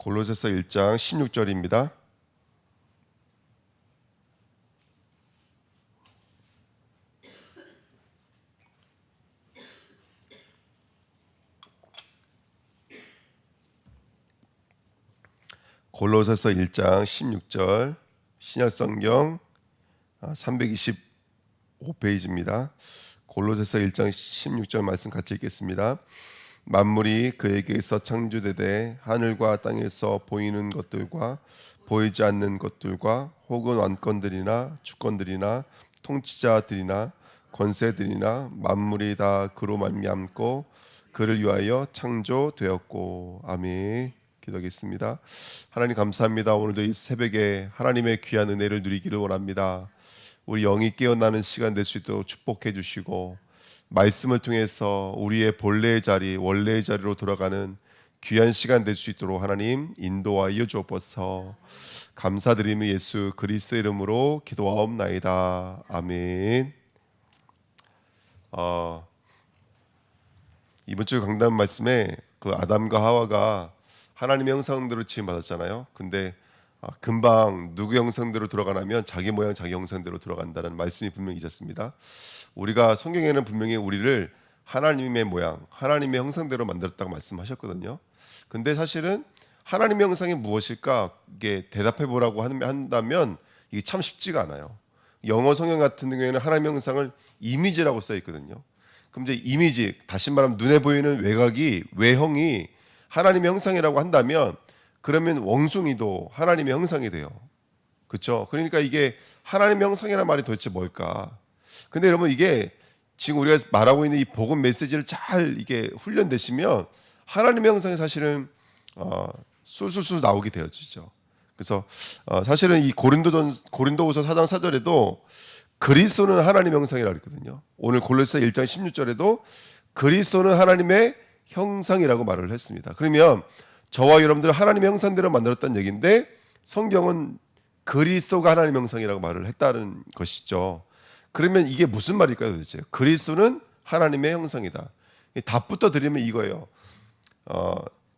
골로새서 1장 16절입니다. 골로새서 1장 16절 신약성경 325페이지입니다. 골로새서 1장 16절 말씀 같이 읽겠습니다. 만물이 그에게서 창조되되 하늘과 땅에서 보이는 것들과 보이지 않는 것들과 혹은 왕권들이나 주권들이나 통치자들이나 권세들이나 만물이 다 그로 말미암고 그를 위하여 창조되었고. 아멘. 기도하겠습니다. 하나님 감사합니다. 오늘도 이 새벽에 하나님의 귀한 은혜를 누리기를 원합니다. 우리 영이 깨어나는 시간 될 수 있도록 축복해 주시고 말씀을 통해서 우리의 본래의 자리, 원래의 자리로 돌아가는 귀한 시간 될 수 있도록 하나님 인도하여 주옵소서. 감사드리며 예수 그리스도의 이름으로 기도하옵나이다. 아멘. 이번 주 강단 말씀에 그 아담과 하와가 하나님의 형상대로 지음 받았잖아요. 근데 금방 누구 형상대로 돌아가냐면 자기 모양 자기 형상대로 돌아간다는 말씀이 분명히 있었습니다. 우리가 성경에는 분명히 우리를 하나님의 모양, 하나님의 형상대로 만들었다고 말씀하셨거든요. 근데 사실은 하나님의 형상이 무엇일까? 이게 대답해 보라고 한다면 이게 참 쉽지가 않아요. 영어 성경 같은 경우에는 하나님의 형상을 이미지라고 써 있거든요. 그럼 이제 이미지, 다시 말하면 눈에 보이는 외곽이, 외형이 하나님의 형상이라고 한다면 그러면 원숭이도 하나님의 형상이 돼요. 그렇죠? 그러니까 이게 하나님의 형상이라는 말이 도대체 뭘까? 근데 여러분 이게 지금 우리가 말하고 있는 이 복음 메시지를 잘 이게 훈련되시면 하나님의 형상이 사실은 술술술 나오게 되어지죠. 그래서 사실은 이 고린도후서 4장 4절에도 그리스도는 하나님의 형상이라고 했거든요. 오늘 골로새 1장 16절에도 그리스도는 하나님의 형상이라고 말을 했습니다. 그러면 저와 여러분들은 하나님의 형상대로 만들었다는 얘기인데 성경은 그리스도가 하나님의 형상이라고 말을 했다는 것이죠. 그러면 이게 무슨 말일까요 도대체? 그리스도는 하나님의 형상이다. 답부터 드리면 이거예요.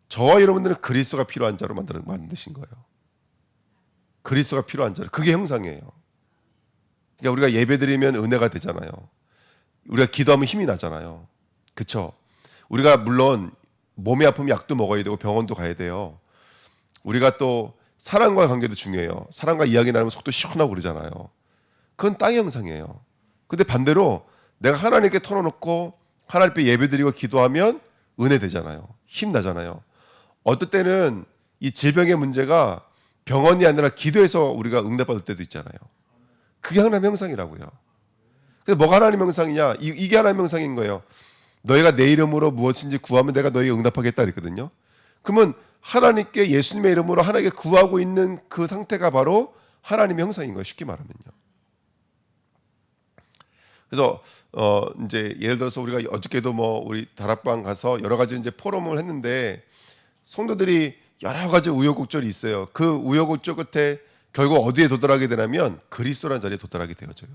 저와 여러분들은 그리스도가 필요한 자로 만드신 거예요. 그리스도가 필요한 자로. 그게 형상이에요. 그러니까 우리가 예배드리면 은혜가 되잖아요. 우리가 기도하면 힘이 나잖아요. 그렇죠? 우리가 물론 몸이 아프면 약도 먹어야 되고 병원도 가야 돼요. 우리가 또 사람과의 관계도 중요해요. 사람과 이야기 나누면 속도 시원하고 그러잖아요. 그건 땅의 형상이에요. 근데 반대로 내가 하나님께 털어놓고 하나님께 예배드리고 기도하면 은혜 되잖아요. 힘 나잖아요. 어떨 때는 이 질병의 문제가 병원이 아니라 기도해서 우리가 응답받을 때도 있잖아요. 그게 하나님의 형상이라고요. 근데 뭐가 하나님의 형상이냐? 이게 하나님의 형상인 거예요. 너희가 내 이름으로 무엇인지 구하면 내가 너희에게 응답하겠다 그랬거든요. 그러면 하나님께 예수님의 이름으로 하나님께 구하고 있는 그 상태가 바로 하나님의 형상인 거예요. 쉽게 말하면요. 그래서 이제 예를 들어서 우리가 어저께도 우리 다락방 가서 여러 가지 이제 포럼을 했는데 성도들이 여러 가지 우여곡절이 있어요. 그 우여곡절 끝에 결국 어디에 도달하게 되냐면 그리스도라는 자리에 도달하게 되어져요.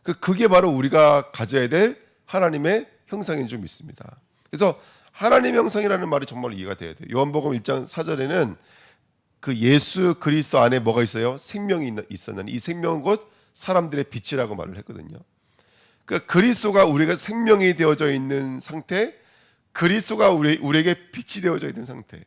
그게 바로 우리가 가져야 될 하나님의 형상인 줄 믿습니다. 그래서 하나님의 형상이라는 말이 정말 이해가 돼야 돼요. 요한복음 1장 4절에는 그 예수 그리스도 안에 뭐가 있어요? 생명이 있었는 이 생명은 곧 사람들의 빛이라고 말을 했거든요. 그러니까 그리스도가 우리가 생명이 되어져 있는 상태, 그리스도가 우리에게 빛이 되어져 있는 상태.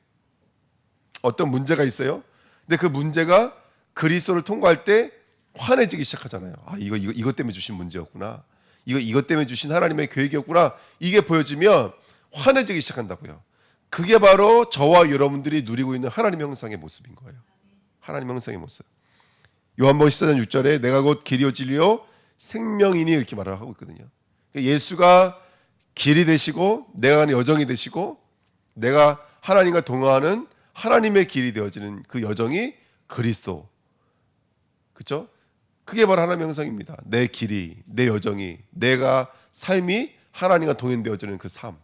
어떤 문제가 있어요? 근데 그 문제가 그리스도를 통과할 때 환해지기 시작하잖아요. 이것 때문에 주신 문제였구나. 이것 때문에 주신 하나님의 계획이었구나. 이게 보여지면 환해지기 시작한다고요. 그게 바로 저와 여러분들이 누리고 있는 하나님의 형상의 모습인 거예요. 하나님의 형상의 모습. 요한복음 14장 6절에 내가 곧 길이요 진리요 생명이니 이렇게 말을 하고 있거든요. 그러니까 예수가 길이 되시고 내가 가는 여정이 되시고 내가 하나님과 동행하는 하나님의 길이 되어지는 그 여정이 그리스도. 그렇죠? 그게 바로 하나님의 형상입니다. 내 길이, 내 여정이, 내가 삶이 하나님과 동행되어지는 그 삶.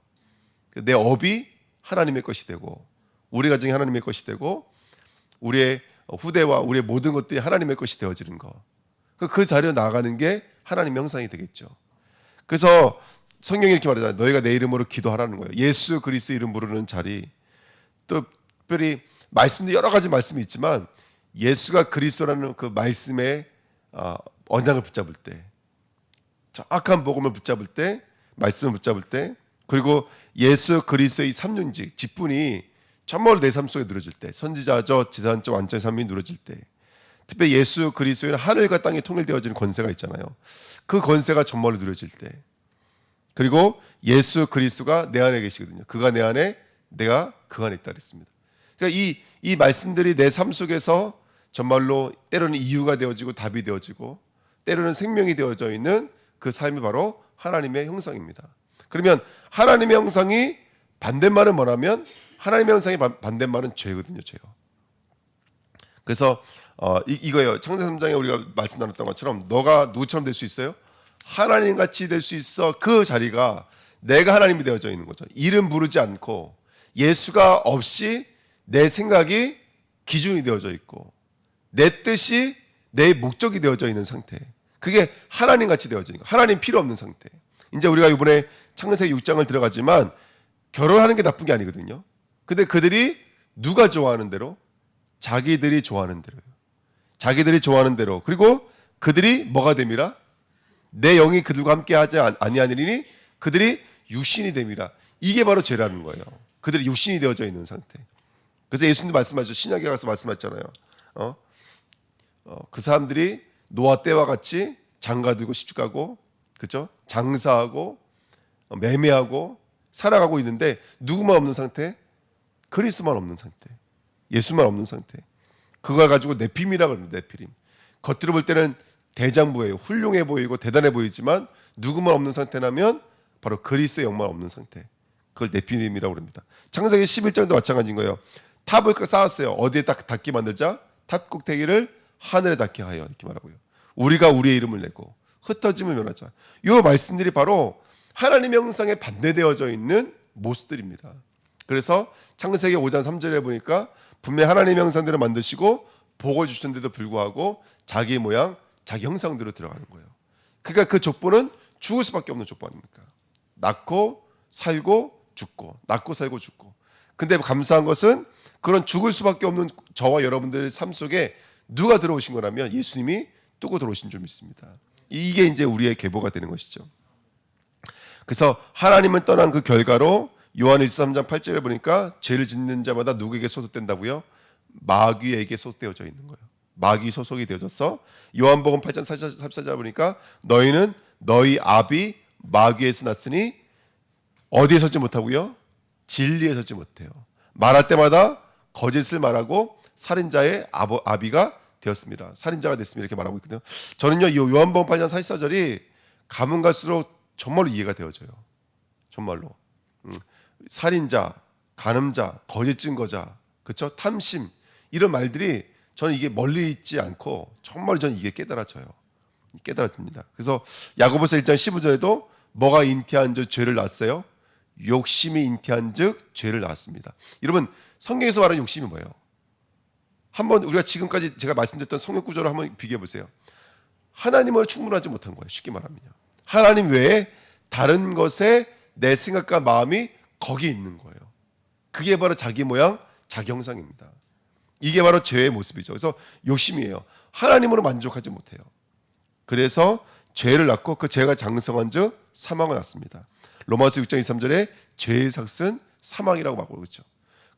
내 업이 하나님의 것이 되고 우리 가정이 하나님의 것이 되고 우리의 후대와 우리의 모든 것들이 하나님의 것이 되어지는 거. 그 자리로 나아가는 게 하나님의 형상이 되겠죠. 그래서 성경이 이렇게 말하잖아요. 너희가 내 이름으로 기도하라는 거예요. 예수 그리스도 이름 부르는 자리. 또 특별히 말씀도 여러 가지 말씀이 있지만 예수가 그리스도라는 그 말씀의 언약을 붙잡을 때, 정확한 복음을 붙잡을 때, 말씀을 붙잡을 때, 그리고 예수 그리스도의 삼륜직 직분이 정말 내 삶 속에 누려질 때, 선지자적, 제사장적, 완전의 삶이 누려질 때, 특별히 예수 그리스도의 하늘과 땅이 통일되어지는 권세가 있잖아요. 그 권세가 정말로 누려질 때, 그리고 예수 그리스도가 내 안에 계시거든요. 그가 내 안에, 내가 그 안에 있다 그랬습니다. 그러니까 이 말씀들이 내 삶 속에서 정말로 때로는 이유가 되어지고 답이 되어지고 때로는 생명이 되어져 있는 그 삶이 바로 하나님의 형상입니다. 그러면 하나님의 형상이 반대말은 뭐냐면, 하나님의 형상이 반대말은 죄거든요. 죄요. 그래서 이거예요. 창세기 3장에 우리가 말씀 나눴던 것처럼 너가 누구처럼 될 수 있어요? 하나님 같이 될 수 있어. 그 자리가 내가 하나님이 되어져 있는 거죠. 이름 부르지 않고 예수가 없이 내 생각이 기준이 되어져 있고 내 뜻이 내 목적이 되어져 있는 상태. 그게 하나님 같이 되어져 있는 거. 하나님 필요 없는 상태. 이제 우리가 이번에 창세기 6장을 들어가지만 결혼하는 게 나쁜 게 아니거든요. 근데 그들이 누가 좋아하는 대로, 자기들이 좋아하는 대로요. 자기들이 좋아하는 대로. 그리고 그들이 뭐가 됨이라? 내 영이 그들과 함께 하지 아니하니니 그들이 육신이 됨이라. 이게 바로 죄라는 거예요. 그들이 육신이 되어져 있는 상태. 그래서 예수님도 말씀하셨죠. 신약에 가서 말씀하셨잖아요. 그 사람들이 노아 때와 같이 장가들고 시집가고, 그렇죠? 장사하고 매매하고 살아가고 있는데 누구만 없는 상태? 그리스도만 없는 상태. 예수만 없는 상태. 그걸 가지고 네피림이라고 그럽니다. 네피림. 겉으로 볼 때는 대장부예요. 훌륭해 보이고 대단해 보이지만 누구만 없는 상태라면 바로 그리스도의 영만 없는 상태. 그걸 네피림이라고 합니다. 창세기 11장도 마찬가지인 거예요. 탑을 쌓았어요. 어디에 딱 닿게 만들자? 탑 꼭대기를 하늘에 닿게 하여, 이렇게 말하고요. 우리가 우리의 이름을 내고 흩어짐을 면하자. 이 말씀들이 바로 하나님의 형상에 반대되어져 있는 모습들입니다. 그래서 창세기 5장 3절에 보니까 분명히 하나님의 형상대로 만드시고 복을 주셨는데도 불구하고 자기 모양, 자기 형상대로 들어가는 거예요. 그러니까 그 족보는 죽을 수밖에 없는 족보 아닙니까? 낳고 살고 죽고, 낳고 살고 죽고. 근데 감사한 것은 그런 죽을 수밖에 없는 저와 여러분들의 삶 속에 누가 들어오신 거라면 예수님이 뚫고 들어오신 줄 믿습니다. 이게 이제 우리의 계보가 되는 것이죠. 그래서 하나님을 떠난 그 결과로 요한 13장 8절에 보니까 죄를 짓는 자마다 누구에게 소속된다고요? 마귀에게 소속되어져 있는 거예요. 마귀 소속이 되어져서 요한복음 8장 14절 보니까 너희는 너희 아비 마귀에서 났으니 어디에 서지 못하고요? 진리에 서지 못해요. 말할 때마다 거짓을 말하고 살인자의 아비가 되었습니다. 살인자가 됐습니다. 이렇게 말하고 있거든요. 저는요, 이 요한복음 8장 44절이 가면 갈수록 정말로 이해가 되어져요. 정말로. 살인자, 간음자, 거짓 증거자, 그렇죠? 탐심, 이런 말들이 저는 이게 멀리 있지 않고 정말 저는 이게 깨달아져요. 깨달아집니다. 그래서 야고보서 1장 15절에도 뭐가 잉태한 즉 죄를 낳았어요? 욕심이 잉태한 즉 죄를 낳았습니다. 여러분, 성경에서 말하는 욕심이 뭐예요? 한번 우리가 지금까지 제가 말씀드렸던 성경 구조를 한번 비교해 보세요. 하나님으로 충분하지 못한 거예요. 쉽게 말하면요. 하나님 외에 다른 것에 내 생각과 마음이 거기 있는 거예요. 그게 바로 자기 모양, 자기 형상입니다. 이게 바로 죄의 모습이죠. 그래서 욕심이에요. 하나님으로 만족하지 못해요. 그래서 죄를 낳고 그 죄가 장성한 즉 사망을 낳습니다. 로마서 6장 23절에 죄의 삭은 사망이라고 말하고 있죠.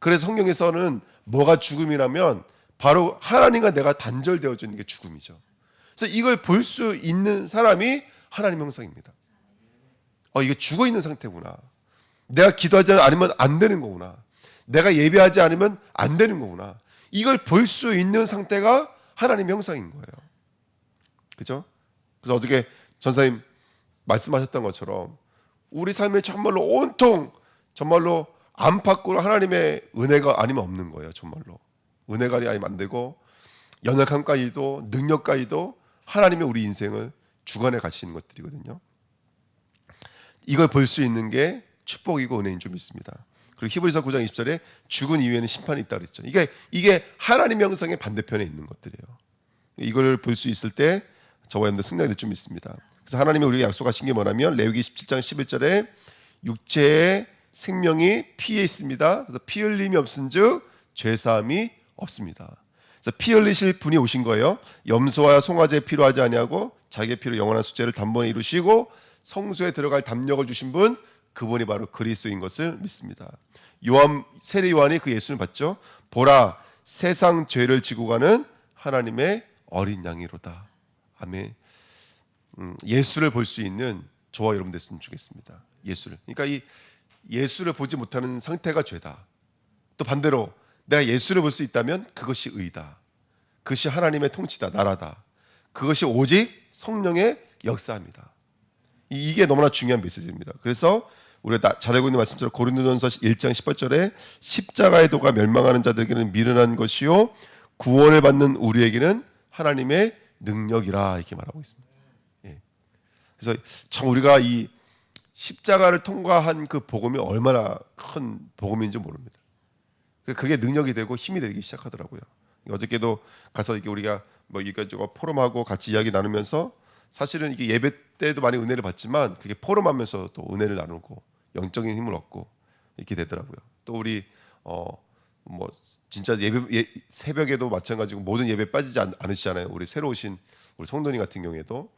그래서 성경에서는 뭐가 죽음이라면 바로 하나님과 내가 단절되어져 있는 게 죽음이죠. 그래서 이걸 볼 수 있는 사람이 하나님 형상입니다. 이게 죽어 있는 상태구나. 내가 기도하지 않으면 안 되는 거구나. 내가 예배하지 않으면 안 되는 거구나. 이걸 볼 수 있는 상태가 하나님 형상인 거예요. 그렇죠? 그래서 어떻게 전사님 말씀하셨던 것처럼 우리 삶에 정말로 온통 정말로 안팎으로 하나님의 은혜가 아니면 없는 거예요. 정말로 은혜가 아니면 안 되고 연약함까지도 능력까지도 하나님의 우리 인생을 주관해 가시는 것들이거든요. 이걸 볼 수 있는 게 축복이고 은혜인 줄 믿습니다. 그리고 히브리서 9장 20절에 죽은 이후에는 심판이 있다 그랬죠. 이게 하나님의 형상의 반대편에 있는 것들이에요. 이걸 볼 수 있을 때 저와 여러분들 승리가 될 줄 믿습니다. 그래서 하나님이 우리에게 약속하신 게 뭐냐면 레위기 17장 11절에 육체의 생명이 피에 있습니다. 그래서 피 흘림이 없은즉 죄사함이 없습니다. 그래서 피 흘리실 분이 오신 거예요. 염소와 송아지 피로 하지 아니하고 자기의 피로 영원한 속죄를 단번에 이루시고 성소에 들어갈 담력을 주신 분, 그분이 바로 그리스도인 것을 믿습니다. 세례 요한이 그 예수를 봤죠. 보라, 세상 죄를 지고 가는 하나님의 어린 양이로다. 아멘. 예수를 볼 수 있는 저와 여러분 됐으면 좋겠습니다. 예수를. 그러니까 이 예수를 보지 못하는 상태가 죄다. 또 반대로 내가 예수를 볼 수 있다면 그것이 의다. 그것이 하나님의 통치다, 나라다. 그것이 오직 성령의 역사입니다. 이게 너무나 중요한 메시지입니다. 그래서 우리가 잘 알고 있는 말씀처럼 고린도전서 1장 18절에 십자가의 도가 멸망하는 자들에게는 미련한 것이요 구원을 받는 우리에게는 하나님의 능력이라 이렇게 말하고 있습니다. 예. 그래서 참 우리가 이 십자가를 통과한 그 복음이 얼마나 큰 복음인지 모릅니다. 그게 능력이 되고 힘이 되기 시작하더라고요. 어저께도 가서 이게 우리가 뭐 이것저것 포럼하고 같이 이야기 나누면서 사실은 이게 예배 때도 많이 은혜를 받지만 그게 포럼하면서 또 은혜를 나누고 영적인 힘을 얻고 이렇게 되더라고요. 또 우리 뭐 진짜 새벽에도 마찬가지고 모든 예배 빠지지 않으시잖아요. 우리 새로 오신 우리 성도님 같은 경우에도.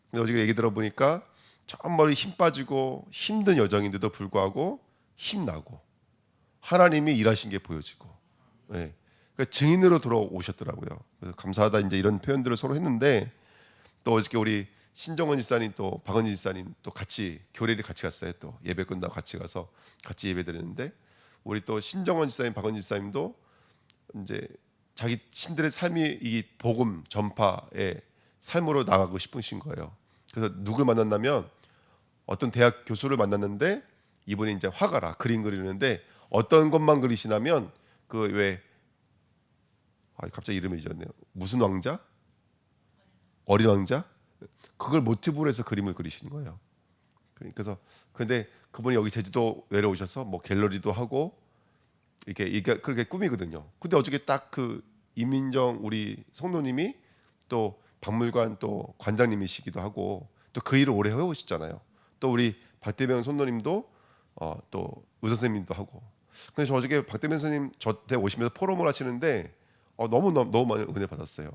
근데 어저께 얘기 들어보니까 정말 힘 빠지고 힘든 여정인데도 불구하고 힘나고 하나님이 일하신 게 보여지고, 네. 그러니까 증인으로 돌아오셨더라고요. 그래서 감사하다 이제 이런 표현들을 서로 했는데 또 어저께 우리 신정원 집사님 또 박은지 집사님 또 같이 교례를 같이 갔어요. 또 예배 끝나고 같이 가서 같이 예배 드렸는데 우리 또 신정원 집사님, 박은지 집사님도 이제 자기 신들의 삶이 이 복음 전파의 삶으로 나가고 싶으신 거예요. 그래서 누굴 만났냐면 어떤 대학 교수를 만났는데 이분이 이제 화가라 그림 그리는데 어떤 것만 그리시냐면 그 왜 갑자기 이름이 잊었네요. 무슨 왕자? 어린 왕자? 그걸 모티브로 해서 그림을 그리시는 거예요. 그래서 근데 그분이 여기 제주도 내려오셔서 뭐 갤러리도 하고 이게 그렇게 꿈이거든요. 근데 어저께 딱 그 이민정 우리 성도님이 또 박물관 또 관장님이시기도 하고 또 그 일을 오래 해오셨잖아요. 또 우리 박대명 성도님도 또 의사 선생님도 하고. 근데 저 어저께 박대명 선생님 저한테 오시면서 포럼을 하시는데 너무 많은 은혜 받았어요.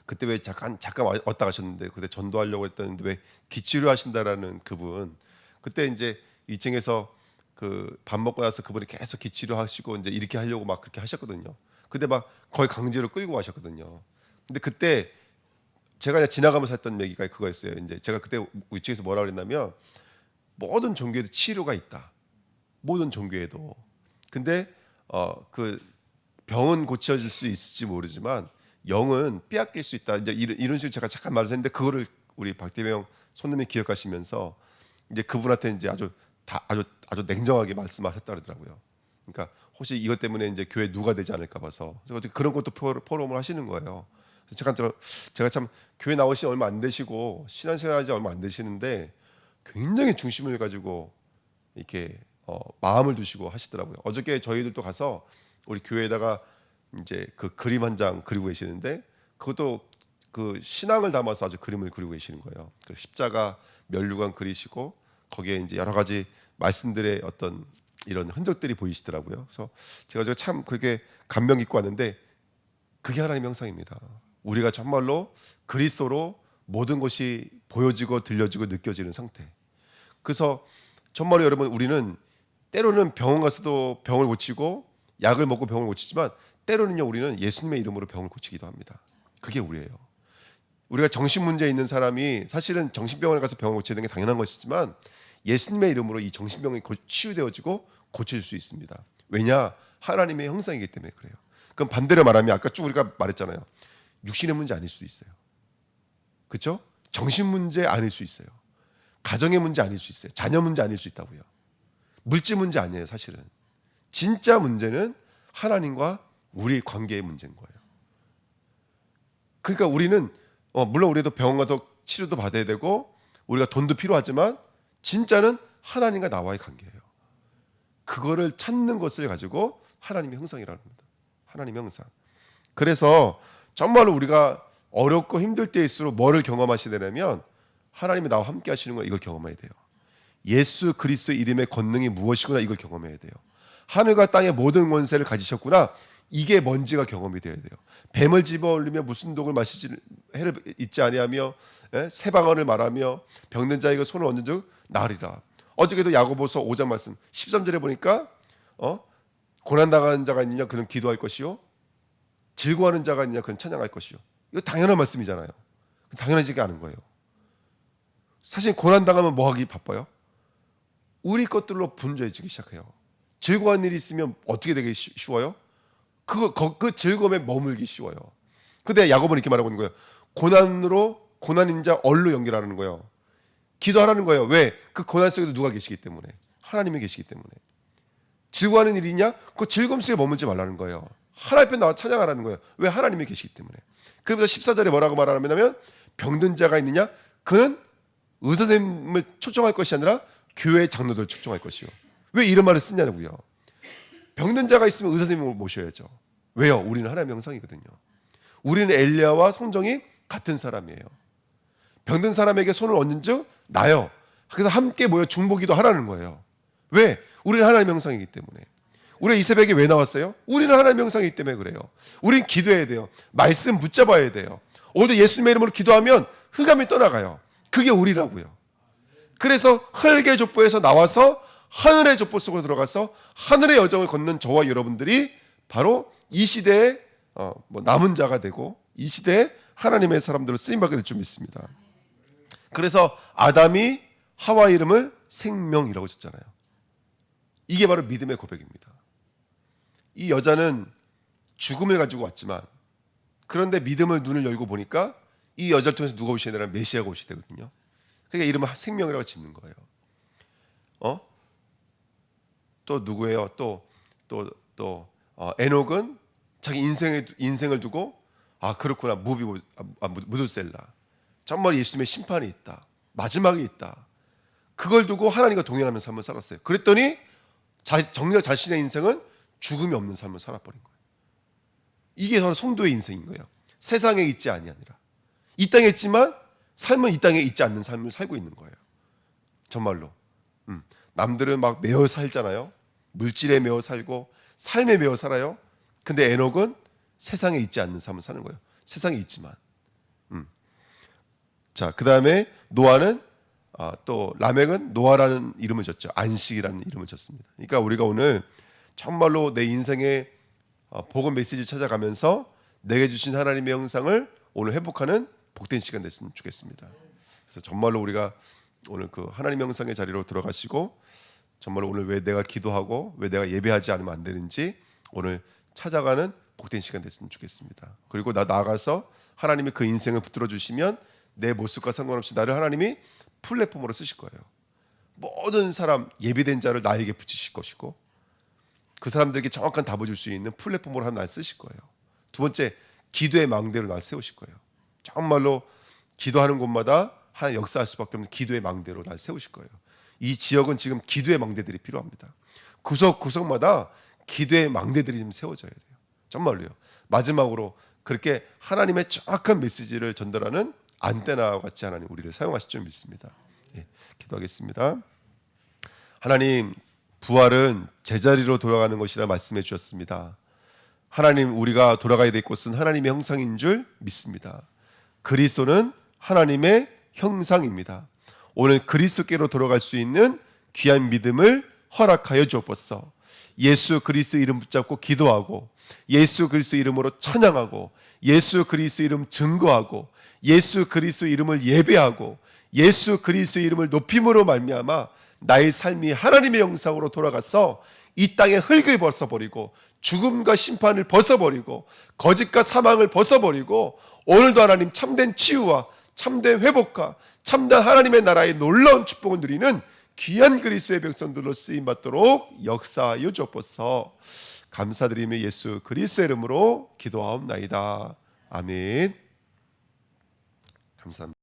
그때 왜 잠깐 왔다 가셨는데 그때 전도하려고 했더니 왜 기치료 하신다라는 그분 그때 이제 2층에서 그 밥 먹고 나서 그분이 계속 기치료 하시고 이제 이렇게 하려고 막 그렇게 하셨거든요. 근데 막 거의 강제로 끌고 가셨거든요. 근데 그때 제가 그냥 지나가면서 했던 얘기가 그거였어요. 이제 제가 그때 2층에서 뭐라 그랬냐면 모든 종교에도 치료가 있다. 모든 종교에도. 근데 그 병은 고쳐질 수 있을지 모르지만 영은 빼앗길 수 있다. 이제 이런 식으로 제가 잠깐 말을 했는데 그거를 우리 박대명 손님이 기억하시면서 이제 그분한테 이제 아주 냉정하게 말씀하셨다 그러더라고요. 그러니까 혹시 이것 때문에 이제 교회 누가 되지 않을까 봐서 그런 것도 포럼을 하시는 거예요. 제가 참 교회 나오신 얼마 안 되시고 신앙생활하지 얼마 안 되시는데 굉장히 중심을 가지고 이렇게 마음을 두시고 하시더라고요. 어저께 저희들도 가서 우리 교회에다가 이제 그 그림 한 장 그리고 계시는데 그것도 그 신앙을 담아서 아주 그림을 그리고 계시는 거예요. 그 십자가 면류관 그리시고 거기에 이제 여러 가지 말씀들의 어떤 이런 흔적들이 보이시더라고요. 그래서 제가 참 그렇게 감명 깊고 왔는데 그게 하나님의 형상입니다. 우리가 정말로 그리스도로 모든 것이 보여지고 들려지고 느껴지는 상태. 그래서 정말로 여러분 우리는 때로는 병원 가서도 병을 고치고 약을 먹고 병을 고치지만 때로는요 우리는 예수님의 이름으로 병을 고치기도 합니다. 그게 우리예요. 우리가 정신 문제 있는 사람이 사실은 정신병원에 가서 병을 고쳐야 되는 게 당연한 것이지만 예수님의 이름으로 이 정신병이 치유되어지고 고쳐질 수 있습니다. 왜냐? 하나님의 형상이기 때문에 그래요. 그럼 반대로 말하면 아까 쭉 우리가 말했잖아요. 육신의 문제 아닐 수도 있어요. 그렇죠? 정신 문제 아닐 수 있어요. 가정의 문제 아닐 수 있어요. 자녀 문제 아닐 수 있다고요. 물질 문제 아니에요, 사실은. 진짜 문제는 하나님과 우리의 관계의 문제인 거예요. 그러니까 우리는 물론 우리도 병원 가서 치료도 받아야 되고 우리가 돈도 필요하지만 진짜는 하나님과 나와의 관계예요. 그거를 찾는 것을 가지고 하나님의 형상이라는 겁니다. 하나님의 형상. 그래서 정말로 우리가 어렵고 힘들 때일수록 뭐를 경험하시게 되냐면 하나님이 나와 함께 하시는 걸 이걸 경험해야 돼요. 예수 그리스도의 이름의 권능이 무엇이구나 이걸 경험해야 돼요. 하늘과 땅의 모든 권세를 가지셨구나. 이게 뭔지가 경험이 돼야 돼요. 뱀을 집어올리며 무슨 독을 마시지 해를 잊지 아니하며 새 방언을 말하며 병든 자에게 손을 얹은 즉 나으리라. 어저께도 야고보서 5장 말씀 13절에 보니까 고난당하는 자가 있느냐 그는 기도할 것이요 즐거워하는 자가 있느냐 그는 찬양할 것이요. 이거 당연한 말씀이잖아요. 당연하지가 않은 거예요. 사실 고난당하면 뭐 하기 바빠요? 우리 것들로 분주해지기 시작해요. 즐거운 일이 있으면 어떻게 되기 쉬워요? 그 즐거움에 머물기 쉬워요. 근데 야고보는 이렇게 말하고 있는 거예요. 고난인 자 얼로 연결하는 거예요. 기도하라는 거예요. 왜? 그 고난 속에도 누가 계시기 때문에. 하나님이 계시기 때문에. 즐거워하는 일이냐? 그 즐거움 속에 머물지 말라는 거예요. 하나님 앞에 나와 찬양하라는 거예요. 왜? 하나님이 계시기 때문에. 그러면서 14절에 뭐라고 말하냐면 병든 자가 있느냐? 그는 의사 선생님을 초청할 것이 아니라 교회 장로들을 초청할 것이요. 왜 이런 말을 쓰냐고요. 병든 자가 있으면 의사 선생님을 모셔야죠. 왜요? 우리는 하나님의 형상이거든요. 우리는 엘리야와 성정이 같은 사람이에요. 병든 사람에게 손을 얹은 즉 나요. 그래서 함께 모여 중보기도 하라는 거예요. 왜? 우리는 하나님의 형상이기 때문에. 우리가 이 새벽에 왜 나왔어요? 우리는 하나님의 형상이기 때문에 그래요. 우린 기도해야 돼요. 말씀 붙잡아야 돼요. 오늘도 예수님의 이름으로 기도하면 흑암이 떠나가요. 그게 우리라고요. 그래서 흙의 족보에서 나와서 하늘의 족보 속으로 들어가서 하늘의 여정을 걷는 저와 여러분들이 바로 이 시대의 남은 자가 되고 이 시대에 하나님의 사람들을 쓰임받게 될 줄 믿습니다. 그래서 아담이 하와 이름을 생명이라고 줬잖아요. 이게 바로 믿음의 고백입니다. 이 여자는 죽음을 가지고 왔지만 그런데 믿음을 눈을 열고 보니까 이 여자를 통해서 누가 오셔야 되나? 메시아가 오셔야 되거든요. 그러니까 이름을 생명이라고 짓는 거예요. 또 누구예요? 또 에녹은 자기 인생을 두고 그렇구나. 무드셀라. 정말 예수님의 심판이 있다. 마지막이 있다. 그걸 두고 하나님과 동행하는 삶을 살았어요. 그랬더니 정작 자신의 인생은 죽음이 없는 삶을 살아버린 거예요. 이게 바로 성도의 인생인 거예요. 세상에 있지 아니하니라. 이 땅에 있지만 삶은 이 땅에 있지 않는 삶을 살고 있는 거예요. 정말로. 남들은 막 매어 살잖아요. 물질에 매어 살고 삶에 매어 살아요. 근데 에녹은 세상에 있지 않는 삶을 사는 거예요. 세상에 있지만. 자, 그 다음에 노아는 또 라멕은 노아라는 이름을 줬죠. 안식이라는 이름을 줬습니다. 그러니까 우리가 오늘 정말로 내 인생의 복음 메시지 찾아가면서 내게 주신 하나님의 형상을 오늘 회복하는 복된 시간 됐으면 좋겠습니다. 그래서 정말로 우리가 오늘 그 하나님의 형상의 자리로 들어가시고 정말로 오늘 왜 내가 기도하고 왜 내가 예배하지 않으면 안 되는지 오늘 찾아가는 복된 시간 됐으면 좋겠습니다. 그리고 나아가서 하나님이 그 인생을 붙들어 주시면 내 모습과 상관없이 나를 하나님이 플랫폼으로 쓰실 거예요. 모든 사람 예비된 자를 나에게 붙이실 것이고 그 사람들에게 정확한 답을 줄 수 있는 플랫폼으로 날 쓰실 거예요. 두 번째, 기도의 망대로 날 세우실 거예요. 정말로 기도하는 곳마다 하나님 역사할 수밖에 없는 기도의 망대로 날 세우실 거예요. 이 지역은 지금 기도의 망대들이 필요합니다. 구석구석마다 기도의 망대들이 좀 세워져야 돼요. 정말로요. 마지막으로 그렇게 하나님의 정확한 메시지를 전달하는 안테나와 같이 하나님 우리를 사용하실 줄 믿습니다. 기도하겠습니다. 하나님, 부활은 제자리로 돌아가는 것이라 말씀해 주셨습니다. 하나님, 우리가 돌아가야 될 곳은 하나님의 형상인 줄 믿습니다. 그리스도는 하나님의 형상입니다. 오늘 그리스도께로 돌아갈 수 있는 귀한 믿음을 허락하여 주옵소서. 예수 그리스도 이름 붙잡고 기도하고 예수 그리스도 이름으로 찬양하고 예수 그리스도 이름 증거하고 예수 그리스도 이름을 예배하고 예수 그리스도 이름을 높임으로 말미암아 나의 삶이 하나님의 형상으로 돌아가서 이 땅의 흙을 벗어버리고 죽음과 심판을 벗어버리고 거짓과 사망을 벗어버리고 오늘도 하나님 참된 치유와 참된 회복과 참된 하나님의 나라의 놀라운 축복을 누리는 귀한 그리스도의 백성들로 쓰임받도록 역사하여 주옵소서. 감사드리며 예수 그리스도의 이름으로 기도하옵나이다. 아멘. 감사합니다.